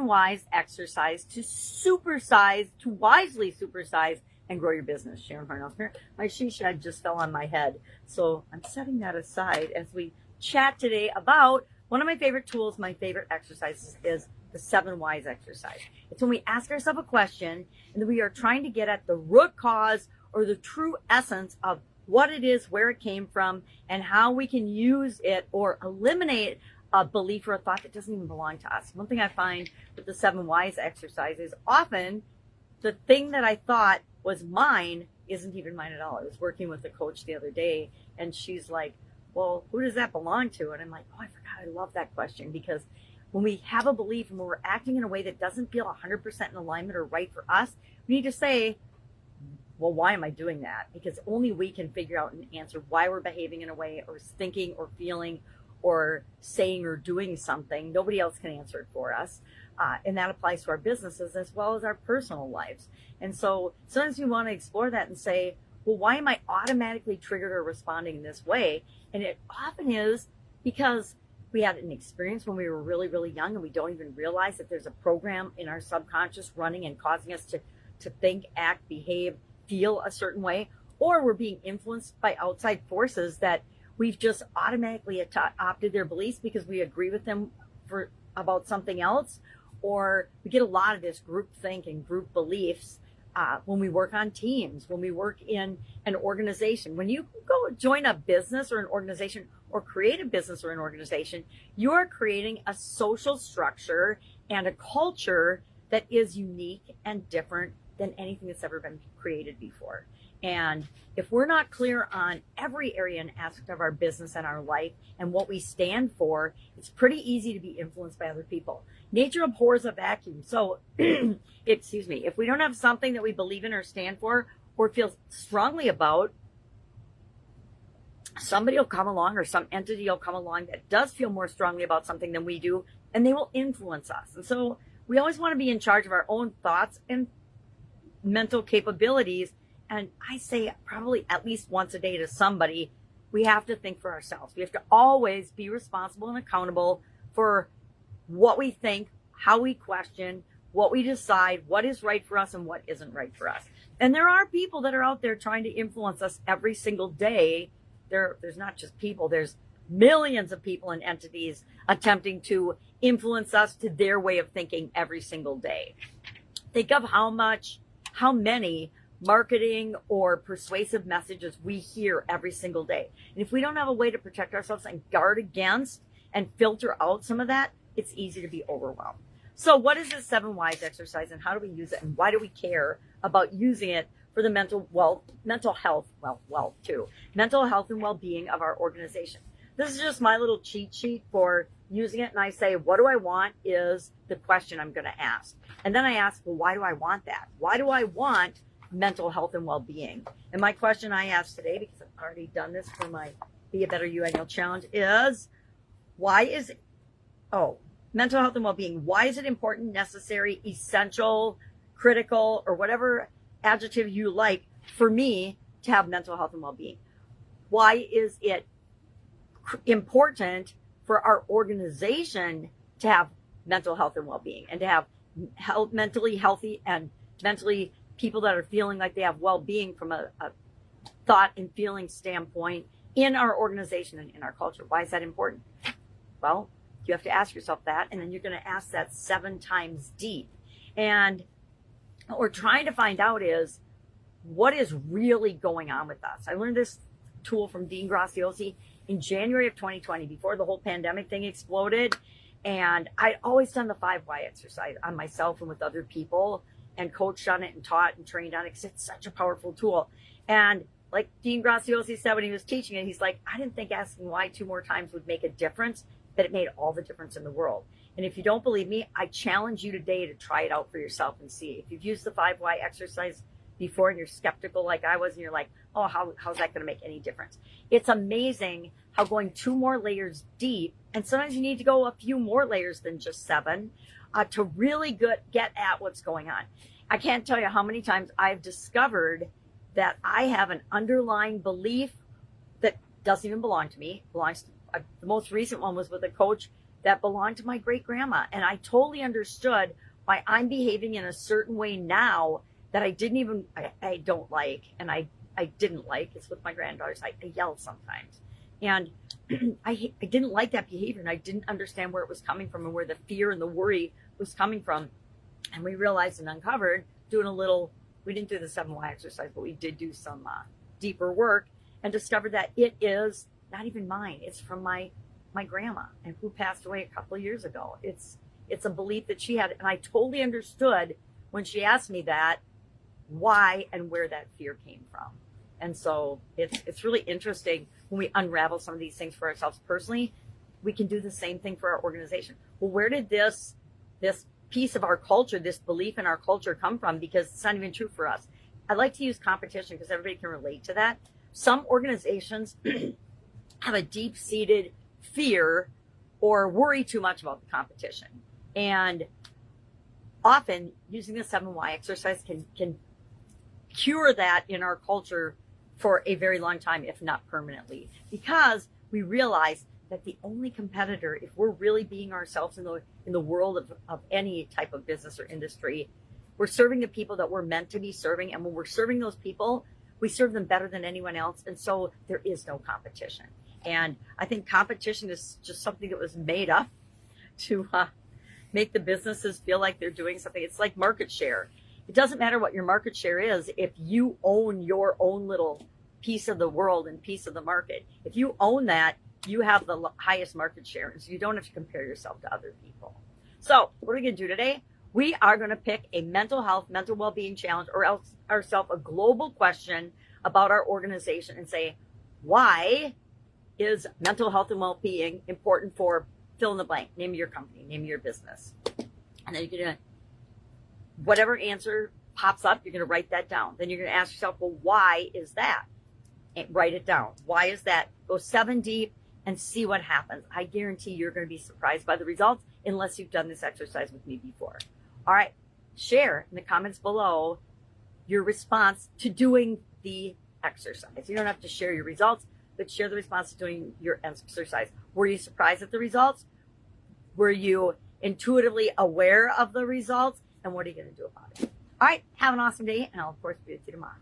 wise exercise to supersize, to wisely supersize and grow your business. Sharon Horne-Ellstrom. My she shed just fell on my head. So I'm setting that aside as we chat today about one of my favorite tools, my favorite exercises is the 7 whys exercise. It's when we ask ourselves a question and we are trying to get at the root cause or the true essence of what it is, where it came from, and how we can use it or eliminate a belief or a thought that doesn't even belong to us. One thing I find with the 7 whys exercise is often the thing that I thought was mine isn't even mine at all. I was working with a coach the other day and she's like, well, who does that belong to? And I'm like, oh, I forgot. I love that question, because when we have a belief and when we're acting in a way that doesn't feel 100% in alignment or right for us, we need to say, well, why am I doing that? Because only we can figure out and answer why we're behaving in a way or thinking or feeling or saying or doing something. Nobody else can answer it for us. And that applies to our businesses as well as our personal lives. And so sometimes we want to explore that and say, well, why am I automatically triggered or responding in this way? And it often is because we had an experience when we were really, really young and we don't even realize that there's a program in our subconscious running and causing us to think, act, behave, feel a certain way, or we're being influenced by outside forces that we've just automatically adopted their beliefs because we agree with them about something else, or we get a lot of this group think and group beliefs when we work on teams, when we work in an organization. When you go join a business or an organization or create a business or an organization, you're creating a social structure and a culture that is unique and different than anything that's ever been created before. And if we're not clear on every area and aspect of our business and our life and what we stand for, it's pretty easy to be influenced by other people. Nature abhors a vacuum. So, excuse me, if we don't have something that we believe in or stand for or feel strongly about, somebody will come along or some entity will come along that does feel more strongly about something than we do, and they will influence us. And so we always want to be in charge of our own thoughts and mental capabilities. And I say probably at least once a day to somebody, we have to think for ourselves. We have to always be responsible and accountable for what we think, how we question, what we decide, what is right for us and what isn't right for us. And there are people that are out there trying to influence us every single day. There's not just people, there's millions of people and entities attempting to influence us to their way of thinking every single day. Think of how many marketing or persuasive messages we hear every single day. And if we don't have a way to protect ourselves and guard against and filter out some of that, it's easy to be overwhelmed. So what is this 7 whys exercise and how do we use it and why do we care about using it for the mental health and well-being of our organization? This is just my little cheat sheet for using it. And I say, what do I want is the question I'm going to ask. And then I ask, well, why do I want that? Why do I want mental health and well-being? And my question I asked today, because I've already done this for my Be a Better You annual challenge, is mental health and well-being. Why is it important, necessary, essential, critical, or whatever adjective you like for me to have mental health and well-being? Why is it important for our organization to have mental health and well-being and to have mentally healthy and mentally people that are feeling like they have well-being from a thought and feeling standpoint in our organization and in our culture? Why is that important? Well, you have to ask yourself that, and then you're going to ask that 7 times deep. And what we're trying to find out is what is really going on with us. I learned this tool from Dean Graziosi in January of 2020, before the whole pandemic thing exploded. And I'd always done the 5 why exercise on myself and with other people and coached on it and taught and trained on it because it's such a powerful tool. And like Dean Graziosi said when he was teaching it, he's like, I didn't think asking why 2 more times would make a difference, but it made all the difference in the world. And if you don't believe me, I challenge you today to try it out for yourself and see. If you've used the 5 why exercise before and you're skeptical like I was and you're like, oh, how's that going to make any difference? It's amazing how going 2 more layers deep, and sometimes you need to go a few more layers than just 7 to really get at what's going on. I can't tell you how many times I've discovered that I have an underlying belief that doesn't even belong to me. The most recent one was with a coach that belonged to my great grandma. And I totally understood why I'm behaving in a certain way now that I don't like. And I didn't like. It's with my granddaughters. I yell sometimes. And I didn't like that behavior, and I didn't understand where it was coming from and where the fear and the worry was coming from. And we realized and uncovered we didn't do the 7Y exercise, but we did do some deeper work and discovered that it is not even mine. It's from my grandma, and who passed away a couple of years ago. It's a belief that she had, and I totally understood when she asked me that, why and where that fear came from. And so it's really interesting when we unravel some of these things for ourselves personally. We can do the same thing for our organization. Well, where did this piece of our culture, this belief in our culture come from? Because it's not even true for us. I like to use competition because everybody can relate to that. Some organizations have a deep-seated fear or worry too much about the competition. And often using the 7Y exercise can cure that in our culture for a very long time, if not permanently, because we realize that the only competitor, if we're really being ourselves in the world of any type of business or industry, we're serving the people that we're meant to be serving. And when we're serving those people, we serve them better than anyone else. And so there is no competition. And I think competition is just something that was made up to make the businesses feel like they're doing something. It's like market share. It doesn't matter what your market share is if you own your own little piece of the world and piece of the market. If you own that, you have the highest market share, so you don't have to compare yourself to other people. So what are we going to do today? We are going to pick a mental health, mental well-being challenge, or else ourselves a global question about our organization and say, why is mental health and well-being important for fill in the blank? Name your company, name your business. And then you're going to, whatever answer pops up, you're going to write that down. Then you're going to ask yourself, well, why is that? And write it down. Why is that? Go 7 deep and see what happens. I guarantee you're going to be surprised by the results unless you've done this exercise with me before. All right. Share in the comments below your response to doing the exercise. You don't have to share your results, but share the response to doing your exercise. Were you surprised at the results? Were you intuitively aware of the results? And what are you going to do about it? All right. Have an awesome day, and I'll, of course, be with you tomorrow.